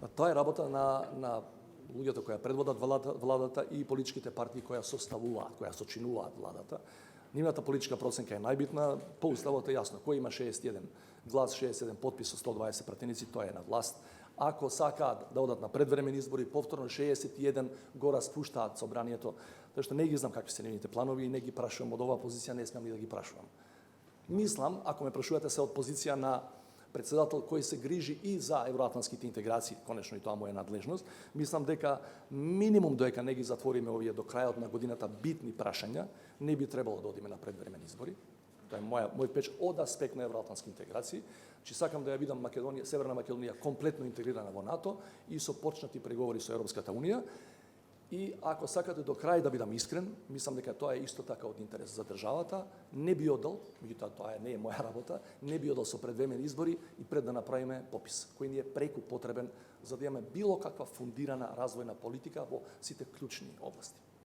Тоа е работа на луѓето кои предводат владата и политичките партии кои составуваат, кои сочинуваат владата. Нивната политичка проценка е најбитна. По уставот е јасно кој има 61 глас, 67 подпис со 120 пратеници, тоа е на власт. Ако сакаат да одат на предвремени избори, повторно 61 го распуштаат собранието, тоа што не ги знам какви се нивните планови и не ги прашувам од оваа позиција, не смеам ни да ги прашувам. Мислам, ако ме прашувате се од позиција на председател кој се грижи и за евроатлантските интеграции, конечно и тоа му е надлежност, мислам дека минимум додека не ги затвориме овие до крајот на годината битни прашања, не би требало да одиме на предвремени избори. Тоа е мој печ од аспект на евроатлантски интеграции. Че сакам да ја видам Македонија, Северна Македонија комплетно интегрирана во НАТО и со почнати преговори со Европската унија. И ако сакате до крај да бидам искрен, мислам дека тоа е исто така од интерес за државата. Не би одел, меѓутоа тоа не е моја работа, не би одел со предвремени избори и пред да направиме попис, кој ни е преку потребен за да имаме било каква фундирана развојна политика во сите клучни области.